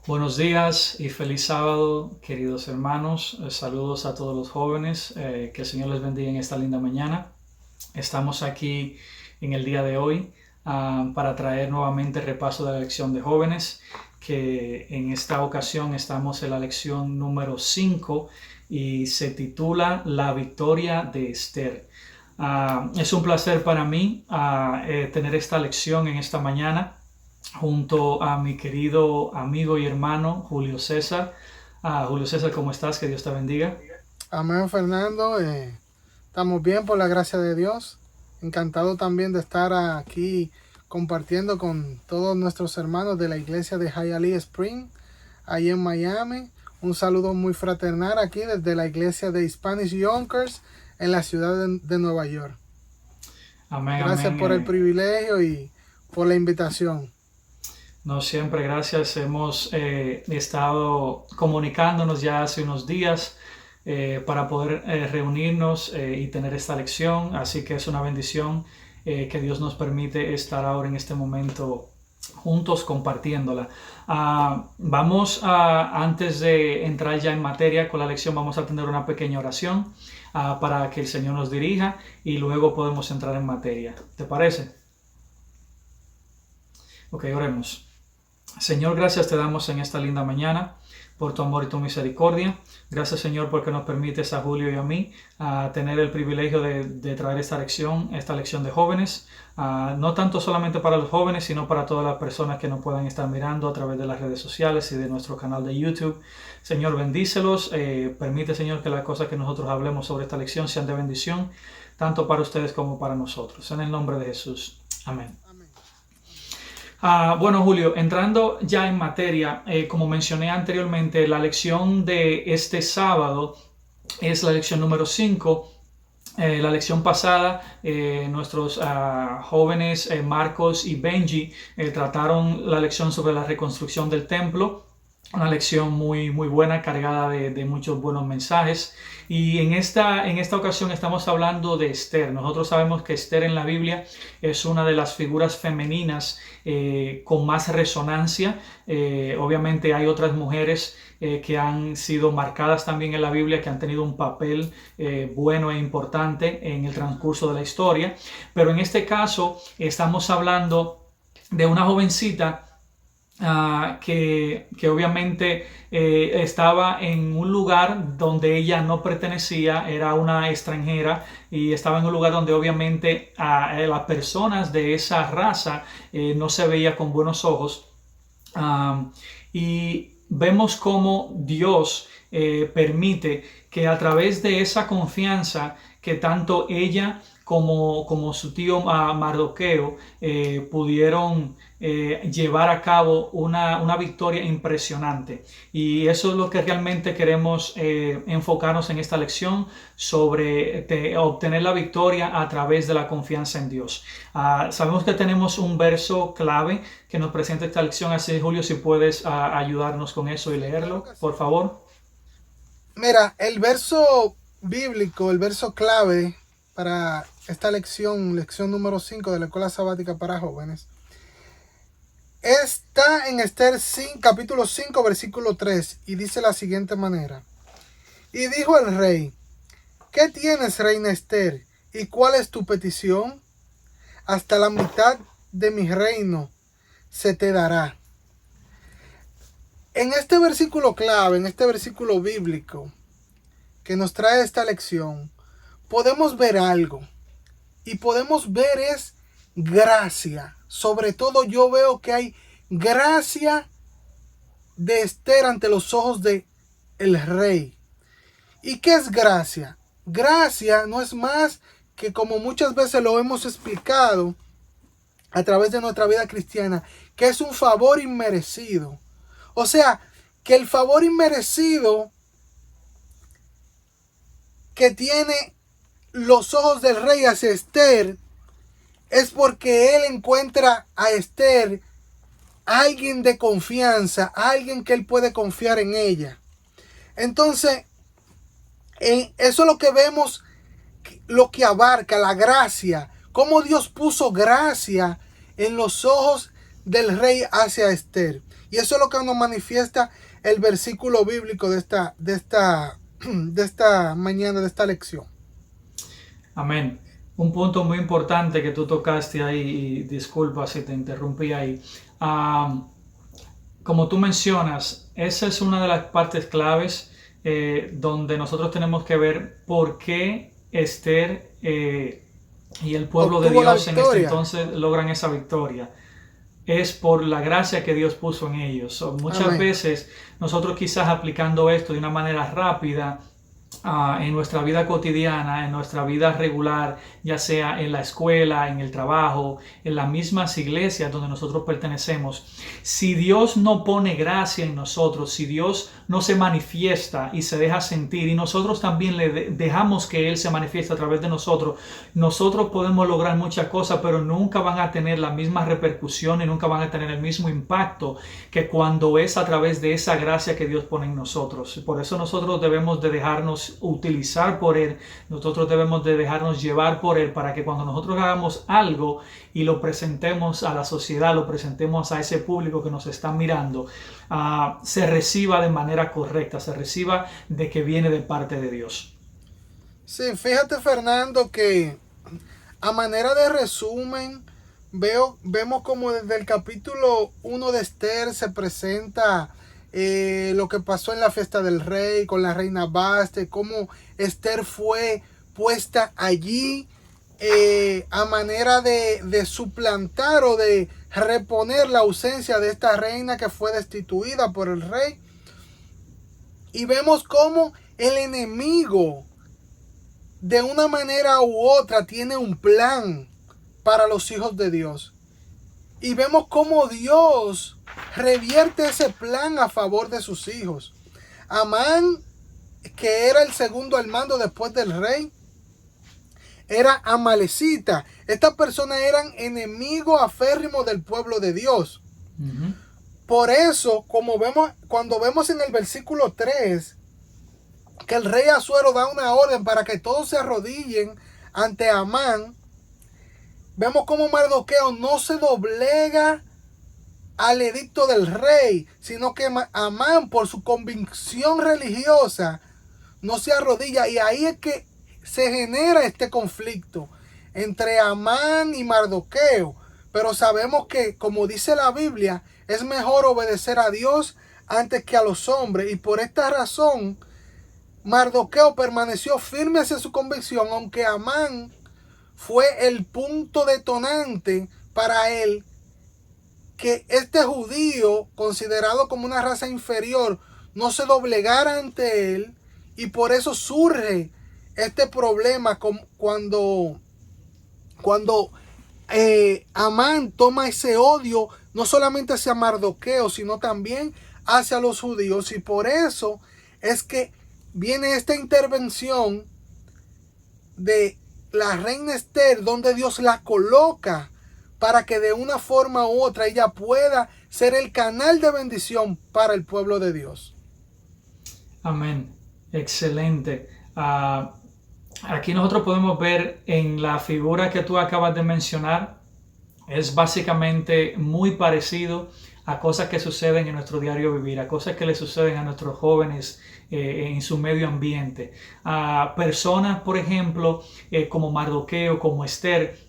Buenos días y feliz sábado, queridos hermanos. Saludos a todos los jóvenes. Que el Señor les bendiga en esta linda mañana. Estamos aquí en el día de hoy para traer nuevamente el repaso de la lección de jóvenes, que en esta ocasión estamos en la lección número 5 y se titula La victoria de Esther. Es un placer para mí tener esta lección en esta mañana junto a mi querido amigo y hermano Julio César. Julio César, ¿cómo estás? Que Dios te bendiga. Amén, Fernando. Estamos bien por la gracia de Dios. Encantado también de estar aquí compartiendo con todos nuestros hermanos de la iglesia de Hialeah Spring, ahí en Miami. Un saludo muy fraternal aquí desde la iglesia de Spanish Yonkers en la ciudad de Nueva York. Amén, Gracias amén. por el privilegio y por la invitación. No, siempre gracias. Hemos estado comunicándonos ya hace unos días para poder reunirnos y tener esta lección. Así que es una bendición que Dios nos permite estar ahora en este momento juntos compartiéndola. Antes de entrar ya en materia con la lección, vamos a tener una pequeña oración para que el Señor nos dirija y luego podemos entrar en materia. ¿Te parece? Ok, oremos. Señor, gracias te damos en esta linda mañana por tu amor y tu misericordia. Gracias, Señor, porque nos permites a Julio y a mí tener el privilegio de traer esta lección de jóvenes, no tanto solamente para los jóvenes, sino para todas las personas que nos puedan estar mirando a través de las redes sociales y de nuestro canal de YouTube. Señor, bendícelos. Permite, Señor, que las cosas que nosotros hablemos sobre esta lección sean de bendición, tanto para ustedes como para nosotros. En el nombre de Jesús. Amén. Bueno, Julio, entrando ya en materia, como mencioné anteriormente, la lección de este sábado es la lección número 5. La lección pasada, nuestros jóvenes Marcos y Benji trataron la lección sobre la reconstrucción del templo. Una lección muy buena, cargada de muchos buenos mensajes. Y en esta ocasión estamos hablando de Esther. Nosotros sabemos que Esther en la Biblia es una de las figuras femeninas con más resonancia. Obviamente hay otras mujeres que han sido marcadas también en la Biblia, que han tenido un papel bueno e importante en el transcurso de la historia. Pero en este caso estamos hablando de una jovencita que obviamente estaba en un lugar donde ella no pertenecía, era una extranjera y estaba en un lugar donde obviamente las personas de esa raza no se veía con buenos ojos. Y vemos cómo Dios permite que a través de esa confianza que tanto ella como su tío Mardoqueo pudieron llevar a cabo una victoria impresionante. Y eso es lo que realmente queremos enfocarnos en esta lección, sobre obtener la victoria a través de la confianza en Dios. Sabemos que tenemos un verso clave que nos presenta esta lección, así Julio, si puedes ayudarnos con eso y leerlo, por favor. Mira, el verso bíblico, el verso clave para esta lección número 5 de la Escuela Sabática para Jóvenes, está en Esther 5, capítulo 5, versículo 3, y dice de la siguiente manera: y dijo el rey: ¿qué tienes, reina Esther? ¿Y cuál es tu petición? Hasta la mitad de mi reino se te dará. En este versículo clave, en este versículo bíblico que nos trae esta lección, podemos ver algo. Y podemos ver es gracia. Sobre todo yo veo que hay gracia de Esther ante los ojos de el rey. ¿Y qué es gracia? Gracia no es más que, como muchas veces lo hemos explicado a través de nuestra vida cristiana, que es un favor inmerecido. O sea, que el favor inmerecido que tiene los ojos del rey hacia Esther es porque él encuentra a Esther alguien de confianza, alguien que él puede confiar en ella. Entonces, eso es lo que vemos, lo que abarca la gracia, cómo Dios puso gracia en los ojos del rey hacia Esther. Y eso es lo que nos manifiesta el versículo bíblico de esta mañana, de esta lección. Amén. Un punto muy importante que tú tocaste ahí, y disculpa si te interrumpí ahí. Como tú mencionas, esa es una de las partes claves donde nosotros tenemos que ver por qué Esther y el pueblo de Dios en este entonces logran esa victoria. Es por la gracia que Dios puso en ellos. Muchas veces nosotros quizás aplicando esto de una manera rápida en nuestra vida cotidiana, en nuestra vida regular, ya sea en la escuela, en el trabajo, en las mismas iglesias donde nosotros pertenecemos. Si Dios no pone gracia en nosotros, si Dios no se manifiesta y se deja sentir, y nosotros también le dejamos que Él se manifieste a través de nosotros, nosotros podemos lograr muchas cosas, pero nunca van a tener la misma repercusión y nunca van a tener el mismo impacto que cuando es a través de esa gracia que Dios pone en nosotros. Por eso nosotros debemos de dejarnos utilizar por Él, nosotros debemos de dejarnos llevar por Él, para que cuando nosotros hagamos algo y lo presentemos a la sociedad, lo presentemos a ese público que nos está mirando, se reciba de manera correcta, se reciba de que viene de parte de Dios. Sí, fíjate, Fernando, que a manera de resumen, vemos como desde el capítulo 1 de Esther se presenta lo que pasó en la fiesta del rey con la reina Vaste, cómo Esther fue puesta allí a manera de suplantar o de reponer la ausencia de esta reina que fue destituida por el rey. Y vemos cómo el enemigo, de una manera u otra, tiene un plan para los hijos de Dios. Y vemos cómo Dios revierte ese plan a favor de sus hijos. Amán, que era el segundo al mando después del rey, era amalecita. Estas personas eran enemigos aférrimos del pueblo de Dios. Por eso, cuando vemos en el versículo 3, que el rey Asuero da una orden para que todos se arrodillen ante Amán, vemos cómo Mardoqueo no se doblega al edicto del rey, sino que Amán, por su convicción religiosa, no se arrodilla. Y ahí es que se genera este conflicto entre Amán y Mardoqueo. Pero sabemos que, como dice la Biblia, es mejor obedecer a Dios antes que a los hombres. Y por esta razón, Mardoqueo permaneció firme hacia su convicción, aunque Amán fue el punto detonante para él que este judío, considerado como una raza inferior, no se doblegara ante él. Y por eso surge este problema cuando Amán toma ese odio no solamente hacia Mardoqueo, sino también hacia los judíos. Y por eso es que viene esta intervención de la reina Esther, donde Dios la coloca para que de una forma u otra ella pueda ser el canal de bendición para el pueblo de Dios. Amén. Excelente. Aquí nosotros podemos ver en la figura que tú acabas de mencionar, es básicamente muy parecido a cosas que suceden en nuestro diario vivir, a cosas que le suceden a nuestros jóvenes en su medio ambiente, a personas, por ejemplo, como Mardoqueo, como Esther,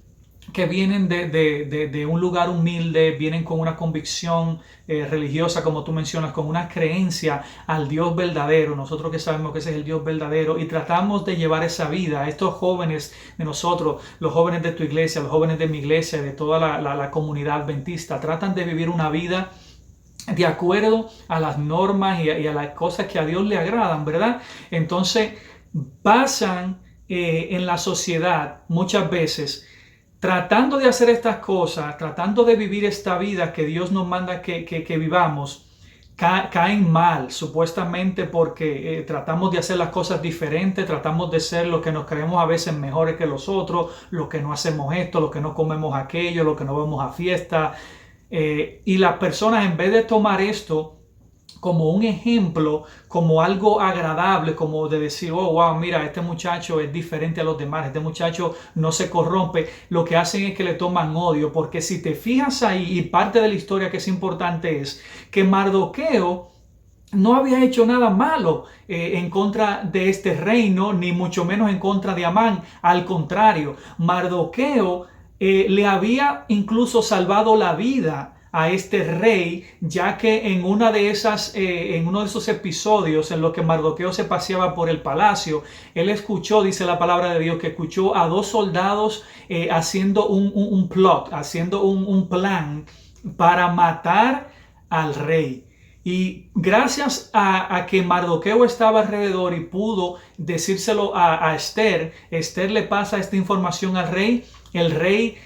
que vienen de un lugar humilde, vienen con una convicción religiosa, como tú mencionas, con una creencia al Dios verdadero. Nosotros que sabemos que ese es el Dios verdadero, y tratamos de llevar esa vida. Estos jóvenes de nosotros, los jóvenes de tu iglesia, los jóvenes de mi iglesia, de toda la comunidad adventista, tratan de vivir una vida de acuerdo a las normas y a las cosas que a Dios le agradan, ¿verdad? Entonces pasan en la sociedad muchas veces tratando de hacer estas cosas, tratando de vivir esta vida que Dios nos manda que vivamos, caen mal, supuestamente porque tratamos de hacer las cosas diferentes, tratamos de ser los que nos creemos a veces mejores que los otros, los que no hacemos esto, los que no comemos aquello, los que no vamos a fiesta. Y las personas, en vez de tomar esto como un ejemplo, como algo agradable, como de decir, oh, wow, mira, este muchacho es diferente a los demás, este muchacho no se corrompe. Lo que hacen es que le toman odio, porque si te fijas ahí, y parte de la historia que es importante es que Mardoqueo no había hecho nada malo en contra de este reino, ni mucho menos en contra de Amán. Al contrario, Mardoqueo le había incluso salvado la vida a este rey, ya que en una de esas, en uno de esos episodios en los que Mardoqueo se paseaba por el palacio, él escuchó, dice la palabra de Dios, que escuchó a dos soldados haciendo un plot, haciendo un plan para matar al rey. Y gracias a que Mardoqueo estaba alrededor y pudo decírselo a Esther, Esther le pasa esta información al rey. El rey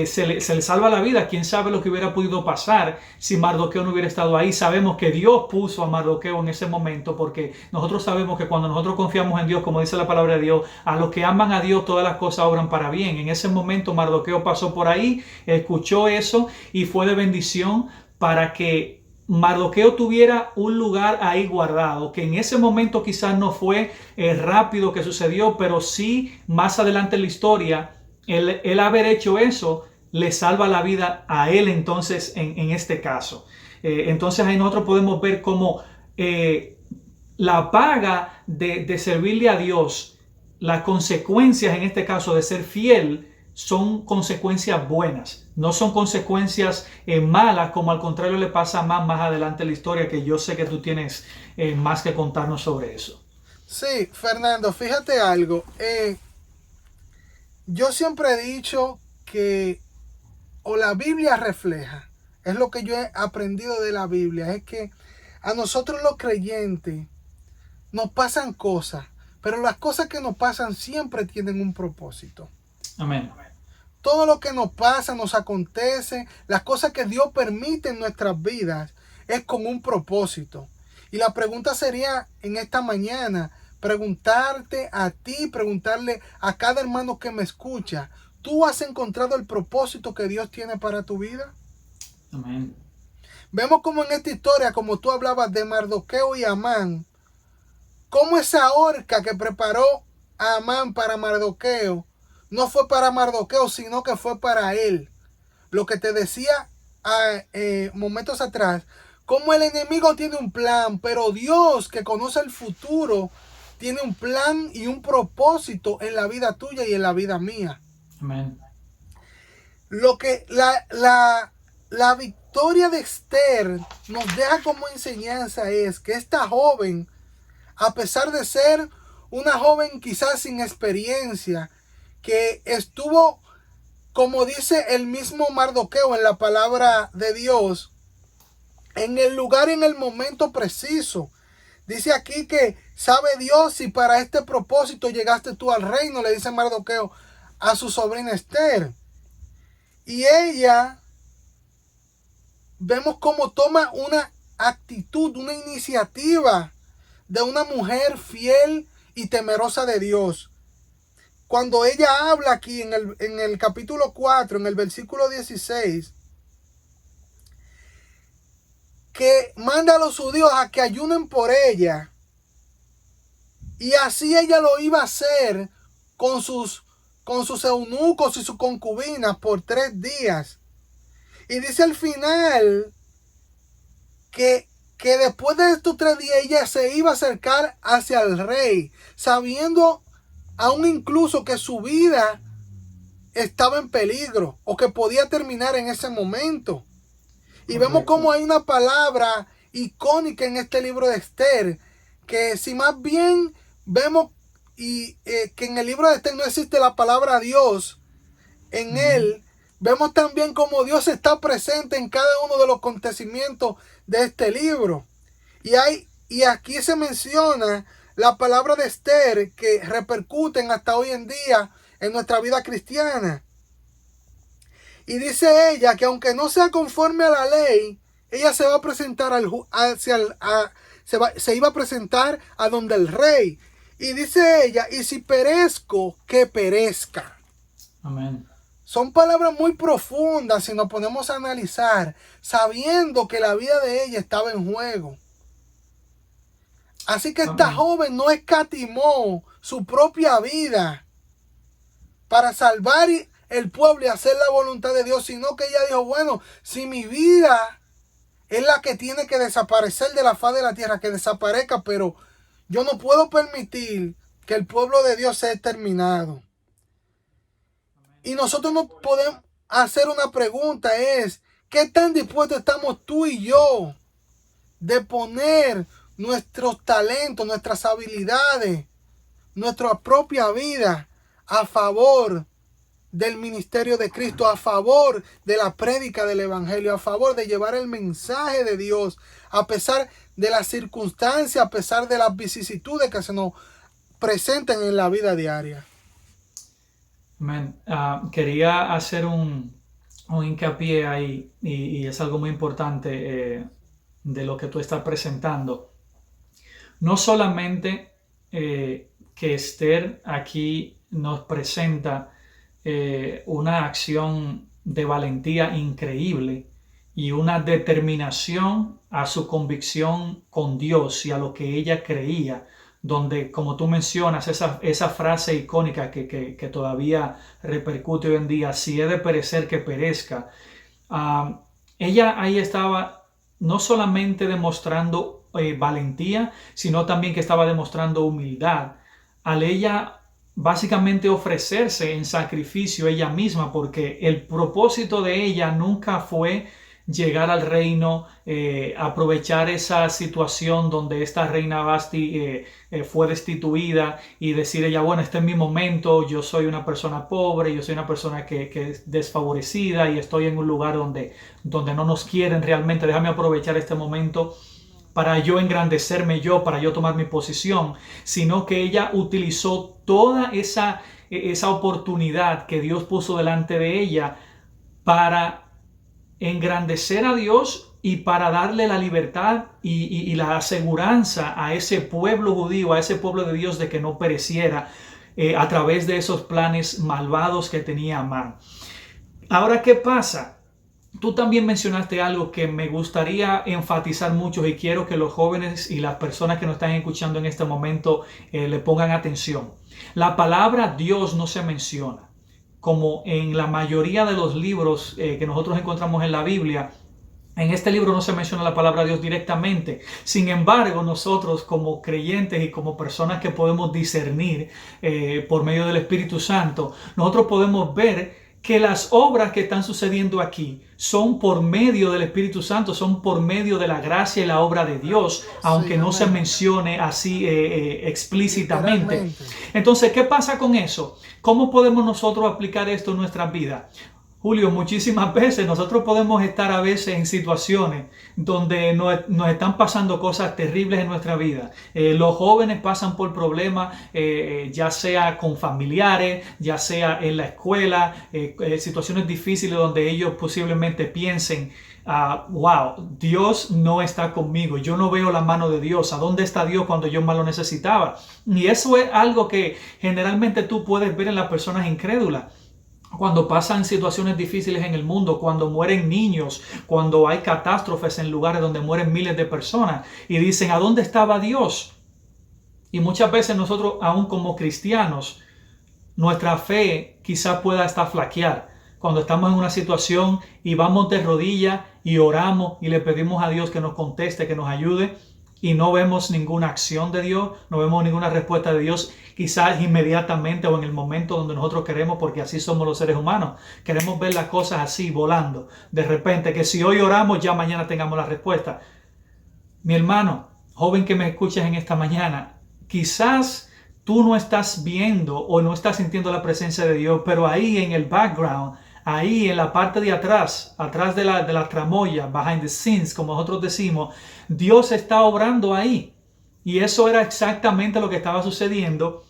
se le salva la vida. Quién sabe lo que hubiera podido pasar si Mardoqueo no hubiera estado ahí. Sabemos que Dios puso a Mardoqueo en ese momento, porque nosotros sabemos que cuando nosotros confiamos en Dios, como dice la palabra de Dios, a los que aman a Dios todas las cosas obran para bien. En ese momento Mardoqueo pasó por ahí, escuchó eso y fue de bendición para que Mardoqueo tuviera un lugar ahí guardado, que en ese momento quizás no fue rápido que sucedió, pero sí más adelante en la historia, el haber hecho eso le salva la vida a él entonces en este caso. Entonces ahí nosotros podemos ver cómo la paga de servirle a Dios, las consecuencias en este caso de ser fiel, son consecuencias buenas, no son consecuencias malas, como al contrario le pasa más adelante en la historia, que yo sé que tú tienes más que contarnos sobre eso. Sí, Fernando, fíjate algo. Yo siempre he dicho que o la Biblia refleja, es lo que yo he aprendido de la Biblia, es que a nosotros los creyentes nos pasan cosas, pero las cosas que nos pasan siempre tienen un propósito. Amén. Todo lo que nos pasa, nos acontece, las cosas que Dios permite en nuestras vidas, es con un propósito. Y la pregunta sería en esta mañana, preguntarte a ti, preguntarle a cada hermano que me escucha, ¿tú has encontrado el propósito que Dios tiene para tu vida? Amén. Vemos como en esta historia, como tú hablabas de Mardoqueo y Amán, cómo esa horca que preparó a Amán para Mardoqueo, no fue para Mardoqueo, sino que fue para él. Lo que te decía momentos atrás, como el enemigo tiene un plan, pero Dios, que conoce el futuro, tiene un plan y un propósito en la vida tuya y en la vida mía. Amén. Lo que la victoria de Esther nos deja como enseñanza es que esta joven, a pesar de ser una joven quizás sin experiencia, que estuvo, como dice el mismo Mardoqueo en la palabra de Dios, en el lugar y en el momento preciso. Dice aquí que sabe Dios si para este propósito llegaste tú al reino, le dice Mardoqueo a su sobrina Esther. Y ella, vemos cómo toma una actitud, una iniciativa de una mujer fiel y temerosa de Dios. Cuando ella habla aquí en el capítulo 4, en el versículo 16, que manda a los judíos a que ayunen por ella. Y así ella lo iba a hacer con sus eunucos y sus concubinas por 3 días. Y dice al final que después de estos 3 días ella se iba a acercar hacia el rey, sabiendo aún incluso que su vida estaba en peligro o que podía terminar en ese momento. Y vemos como hay una palabra icónica en este libro de Esther, que si más bien vemos que en el libro de Esther no existe la palabra Dios, en él vemos también como Dios está presente en cada uno de los acontecimientos de este libro. Y aquí se menciona la palabra de Esther que repercuten hasta hoy en día en nuestra vida cristiana. Y dice ella que aunque no sea conforme a la ley, ella se va a presentar se iba a presentar a donde el rey. Y dice ella, y si perezco, que perezca. Amén. Son palabras muy profundas si nos ponemos a analizar, sabiendo que la vida de ella estaba en juego. Así que esta Amén. joven no escatimó su propia vida para salvar el pueblo y hacer la voluntad de Dios, sino que ella dijo, bueno, si mi vida es la que tiene que desaparecer de la faz de la tierra, que desaparezca, pero yo no puedo permitir que el pueblo de Dios sea exterminado. Y nosotros no podemos hacer una pregunta, es, ¿qué tan dispuestos estamos tú y yo de poner nuestros talentos, nuestras habilidades, nuestra propia vida a favor del ministerio de Cristo, a favor de la prédica del Evangelio, a favor de llevar el mensaje de Dios, a pesar de las circunstancias, a pesar de las vicisitudes que se nos presenten en la vida diaria? Amén. Quería hacer un hincapié ahí y es algo muy importante de lo que tú estás presentando. No solamente que Esther aquí nos presenta una acción de valentía increíble y una determinación a su convicción con Dios y a lo que ella creía, donde, como tú mencionas, esa frase icónica que todavía repercute hoy en día, si he de perecer, que perezca. Ella ahí estaba no solamente demostrando valentía, sino también que estaba demostrando humildad. Al ella básicamente ofrecerse en sacrificio ella misma, porque el propósito de ella nunca fue llegar al reino, aprovechar esa situación donde esta reina Vasti fue destituida y decir ella, bueno, este es mi momento, yo soy una persona pobre, yo soy una persona que es desfavorecida y estoy en un lugar donde no nos quieren realmente, déjame aprovechar este momento para yo engrandecerme yo, para yo tomar mi posición, sino que ella utilizó toda esa oportunidad que Dios puso delante de ella para engrandecer a Dios y para darle la libertad y la aseguranza a ese pueblo judío, a ese pueblo de Dios, de que no pereciera a través de esos planes malvados que tenía Amán. Ahora, ¿qué pasa? Tú también mencionaste algo que me gustaría enfatizar mucho y quiero que los jóvenes y las personas que nos están escuchando en este momento le pongan atención. La palabra Dios no se menciona, como en la mayoría de los libros que nosotros encontramos en la Biblia. En este libro no se menciona la palabra Dios directamente. Sin embargo, nosotros como creyentes y como personas que podemos discernir por medio del Espíritu Santo, nosotros podemos ver que las obras que están sucediendo aquí son por medio del Espíritu Santo, son por medio de la gracia y la obra de Dios, aunque no se mencione así explícitamente. Entonces, ¿qué pasa con eso? ¿Cómo podemos nosotros aplicar esto en nuestras vidas? Julio, muchísimas veces nosotros podemos estar a veces en situaciones donde nos están pasando cosas terribles en nuestra vida. Los jóvenes pasan por problemas, ya sea con familiares, ya sea en la escuela, situaciones difíciles donde ellos posiblemente piensen, wow, Dios no está conmigo, yo no veo la mano de Dios, ¿a dónde está Dios cuando yo más lo necesitaba? Y eso es algo que generalmente tú puedes ver en las personas incrédulas. Cuando pasan situaciones difíciles en el mundo, cuando mueren niños, cuando hay catástrofes en lugares donde mueren miles de personas y dicen, ¿a dónde estaba Dios? Y muchas veces nosotros, aún como cristianos, nuestra fe quizás pueda hasta flaquear. Cuando estamos en una situación y vamos de rodillas y oramos y le pedimos a Dios que nos conteste, que nos ayude, y no vemos ninguna acción de Dios, no vemos ninguna respuesta de Dios, quizás inmediatamente o en el momento donde nosotros queremos, porque así somos los seres humanos. Queremos ver las cosas así, volando. De repente, que si hoy oramos, ya mañana tengamos la respuesta. Mi hermano, joven que me escuchas en esta mañana, quizás tú no estás viendo o no estás sintiendo la presencia de Dios, pero ahí en el background, ahí en la parte de atrás, atrás de la tramoya, behind the scenes, como nosotros decimos, Dios está obrando ahí. Y eso era exactamente lo que estaba sucediendo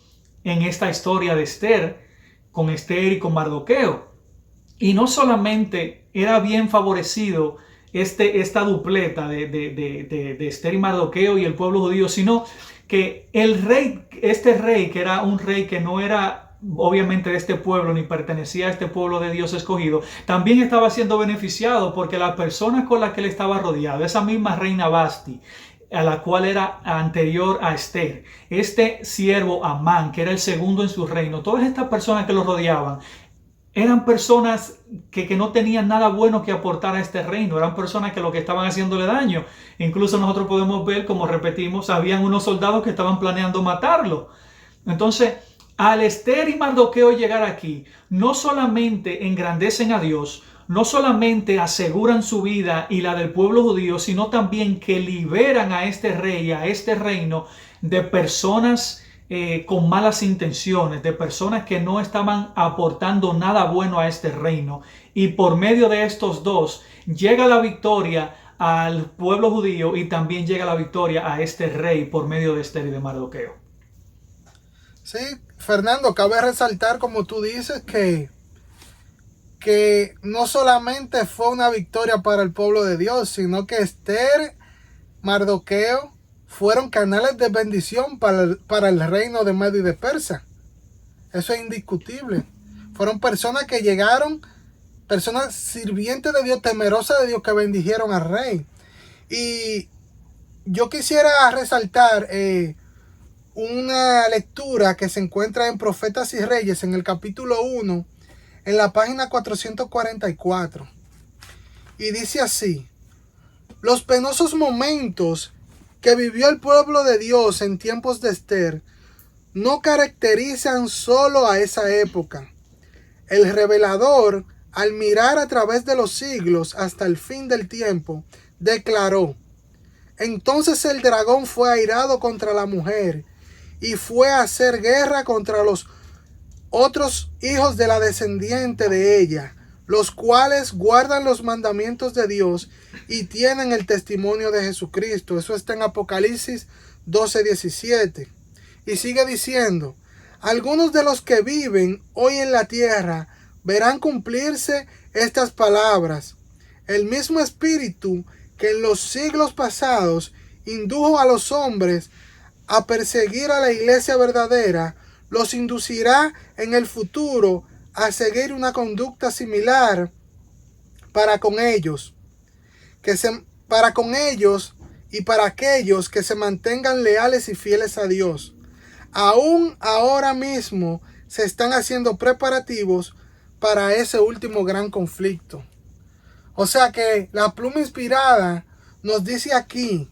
en esta historia de Esther, con Esther y con Mardoqueo. Y no solamente era bien favorecido esta dupleta de Esther y Mardoqueo y el pueblo judío, sino que el rey, este rey, que era un rey que no era obviamente de este pueblo ni pertenecía a este pueblo de Dios escogido, también estaba siendo beneficiado porque las personas con las que él estaba rodeado, esa misma reina Vasti, a la cual era anterior a Esther. Este siervo Amán, que era el segundo en su reino, todas estas personas que lo rodeaban, eran personas que no tenían nada bueno que aportar a este reino. Eran personas que lo que estaban haciéndole daño. Incluso nosotros podemos ver, como repetimos, habían unos soldados que estaban planeando matarlo. Entonces, al Esther y Mardoqueo llegar aquí, no solamente engrandecen a Dios, no solamente aseguran su vida y la del pueblo judío, sino también que liberan a este rey, a este reino, de personas con malas intenciones, de personas que no estaban aportando nada bueno a este reino. Y por medio de estos dos llega la victoria al pueblo judío y también llega la victoria a este rey por medio de Esther y de Mardoqueo. Sí, Fernando, cabe resaltar, como tú dices, que no solamente fue una victoria para el pueblo de Dios, sino que Esther, Mardoqueo, fueron canales de bendición para el reino de Medio y de Persia. Eso es indiscutible. Fueron personas que llegaron, personas sirvientes de Dios, temerosas de Dios, que bendijeron al rey. Y yo quisiera resaltar una lectura que se encuentra en Profetas y Reyes, en el capítulo 1, en la página 444. Y dice así: los penosos momentos que vivió el pueblo de Dios en tiempos de Esther no caracterizan solo a esa época. El revelador, al mirar a través de los siglos hasta el fin del tiempo, declaró: entonces el dragón fue airado contra la mujer y fue a hacer guerra contra los otros hijos de la descendiente de ella, los cuales guardan los mandamientos de Dios y tienen el testimonio de Jesucristo. Eso está en Apocalipsis 12:17. Y sigue diciendo: algunos de los que viven hoy en la tierra verán cumplirse estas palabras. El mismo espíritu que en los siglos pasados indujo a los hombres a perseguir a la iglesia verdadera, los inducirá en el futuro a seguir una conducta similar para con ellos y para aquellos que se mantengan leales y fieles a Dios. Aún ahora mismo se están haciendo preparativos para ese último gran conflicto. O sea que la pluma inspirada nos dice aquí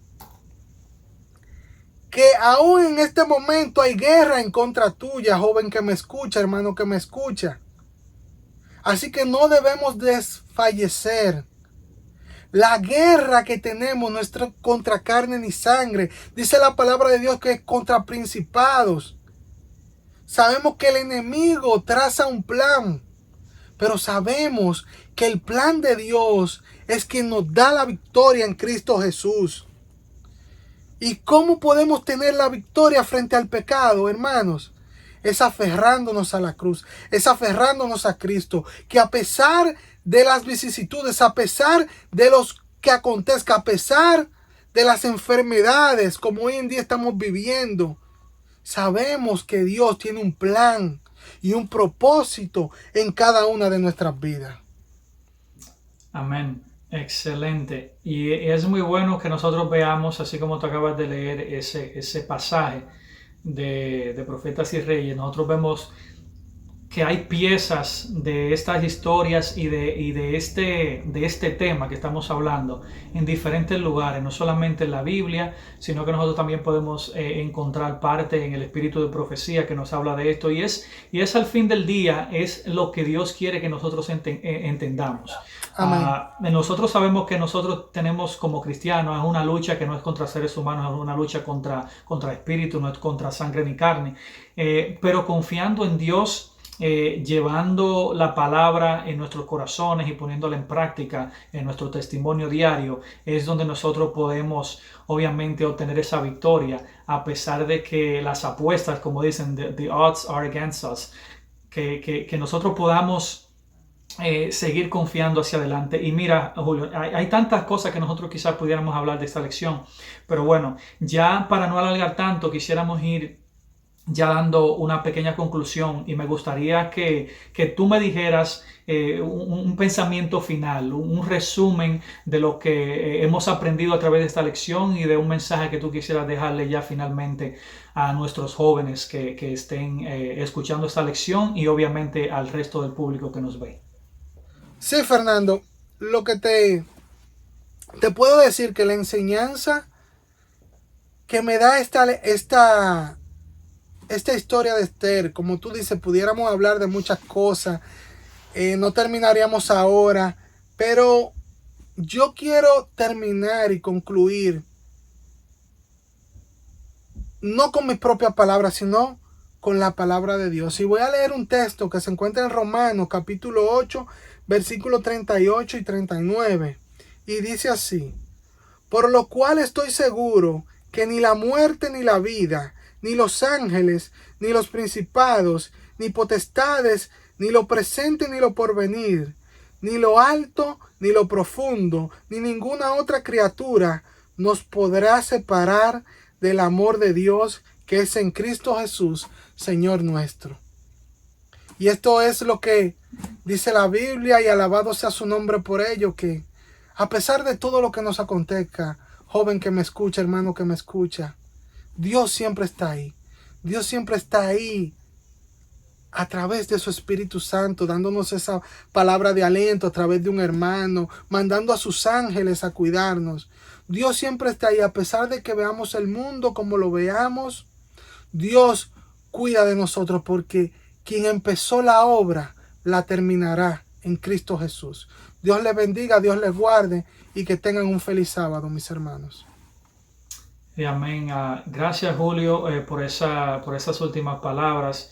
que aún en este momento hay guerra en contra tuya, joven que me escucha, hermano que me escucha. Así que no debemos desfallecer. La guerra que tenemos no es contra carne ni sangre. Dice la palabra de Dios que es contra principados. Sabemos que el enemigo traza un plan, pero sabemos que el plan de Dios es quien nos da la victoria en Cristo Jesús. ¿Y cómo podemos tener la victoria frente al pecado, hermanos? Es aferrándonos a la cruz, es aferrándonos a Cristo, que a pesar de las vicisitudes, a pesar de los que acontezca, a pesar de las enfermedades como hoy en día estamos viviendo, sabemos que Dios tiene un plan y un propósito en cada una de nuestras vidas. Amén. Excelente. Y es muy bueno que nosotros veamos, así como tú acabas de leer ese pasaje de Profetas y Reyes, nosotros vemos que hay piezas de estas historias y de este tema que estamos hablando en diferentes lugares, no solamente en la Biblia, sino que nosotros también podemos encontrar parte en el espíritu de profecía que nos habla de esto, y es al fin del día, es lo que Dios quiere que nosotros entendamos. Nosotros sabemos que nosotros tenemos como cristianos es una lucha que no es contra seres humanos, es una lucha contra espíritu, no es contra sangre ni carne, pero confiando en Dios, llevando la palabra en nuestros corazones y poniéndola en práctica en nuestro testimonio diario, es donde nosotros podemos obviamente obtener esa victoria, a pesar de que las apuestas, como dicen, the odds are against us, que nosotros podamos seguir confiando hacia adelante. Y mira, Julio, hay tantas cosas que nosotros quizás pudiéramos hablar de esta lección, pero bueno, ya para no alargar tanto, quisiéramos ir ya dando una pequeña conclusión, y me gustaría que tú me dijeras un pensamiento final, un resumen de lo que hemos aprendido a través de esta lección y de un mensaje que tú quisieras dejarle ya finalmente a nuestros jóvenes que estén escuchando esta lección, y obviamente al resto del público que nos ve. Sí, Fernando, lo que te puedo decir que la enseñanza que me da esta historia de Esther, como tú dices, pudiéramos hablar de muchas cosas, no terminaríamos ahora, pero yo quiero terminar y concluir no con mis propias palabras, sino con la palabra de Dios. Y voy a leer un texto que se encuentra en Romanos capítulo 8, versículos 38 y 39. Y dice así: por lo cual estoy seguro que ni la muerte ni la vida, ni los ángeles, ni los principados, ni potestades, ni lo presente ni lo porvenir, ni lo alto ni lo profundo, ni ninguna otra criatura nos podrá separar del amor de Dios que es en Cristo Jesús, Señor nuestro. Y esto es lo que dice la Biblia, y alabado sea su nombre por ello, que a pesar de todo lo que nos acontezca, joven que me escucha, hermano que me escucha, Dios siempre está ahí. Dios siempre está ahí a través de su Espíritu Santo, dándonos esa palabra de aliento a través de un hermano, mandando a sus ángeles a cuidarnos. Dios siempre está ahí, a pesar de que veamos el mundo como lo veamos. Dios cuida de nosotros, porque quien empezó la obra la terminará en Cristo Jesús. Dios les bendiga, Dios les guarde, y que tengan un feliz sábado, mis hermanos. Amén. Gracias, Julio, por esas últimas palabras.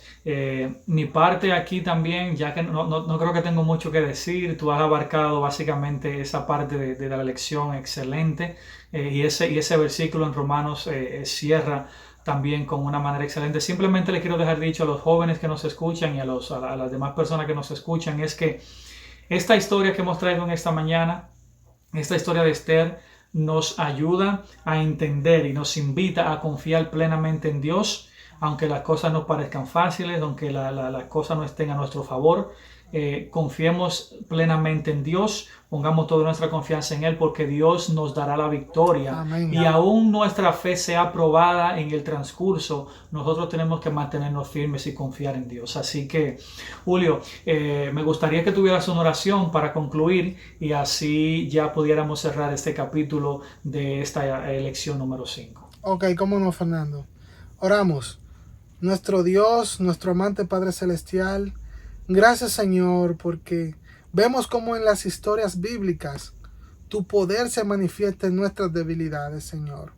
Mi parte aquí también, ya que no creo que tengo mucho que decir, tú has abarcado básicamente esa parte de la lección excelente, y ese versículo en Romanos cierra también con una manera excelente. Simplemente le quiero dejar dicho a los jóvenes que nos escuchan y a las demás personas que nos escuchan, es que esta historia que hemos traído en esta mañana, esta historia de Esther, nos ayuda a entender y nos invita a confiar plenamente en Dios, aunque las cosas no parezcan fáciles, aunque las cosas no estén a nuestro favor. Confiemos plenamente en Dios, pongamos toda nuestra confianza en Él, porque Dios nos dará la victoria. Amén. Y aún nuestra fe sea probada en el transcurso, nosotros tenemos que mantenernos firmes y confiar en Dios. Así que, Julio, me gustaría que tuvieras una oración para concluir, y así ya pudiéramos cerrar este capítulo de esta lección número 5. Ok, cómo no, Fernando. Oramos. Nuestro Dios, nuestro amante Padre Celestial, gracias, Señor, porque vemos cómo en las historias bíblicas tu poder se manifiesta en nuestras debilidades, Señor.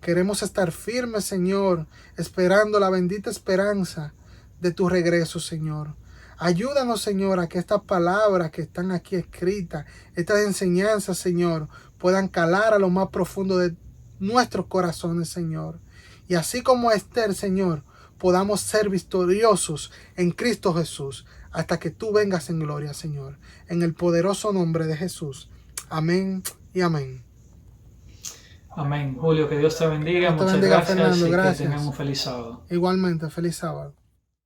Queremos estar firmes, Señor, esperando la bendita esperanza de tu regreso, Señor. Ayúdanos, Señor, a que estas palabras que están aquí escritas, estas enseñanzas, Señor, puedan calar a lo más profundo de nuestros corazones, Señor. Y así como Esther, Señor, podamos ser victoriosos en Cristo Jesús hasta que tú vengas en gloria, Señor. En el poderoso nombre de Jesús. Amén y amén. Amén. Julio, que Dios te bendiga. Dios te Muchas bendiga, gracias, Fernando. y Gracias. que tengan un feliz sábado. Igualmente, feliz sábado.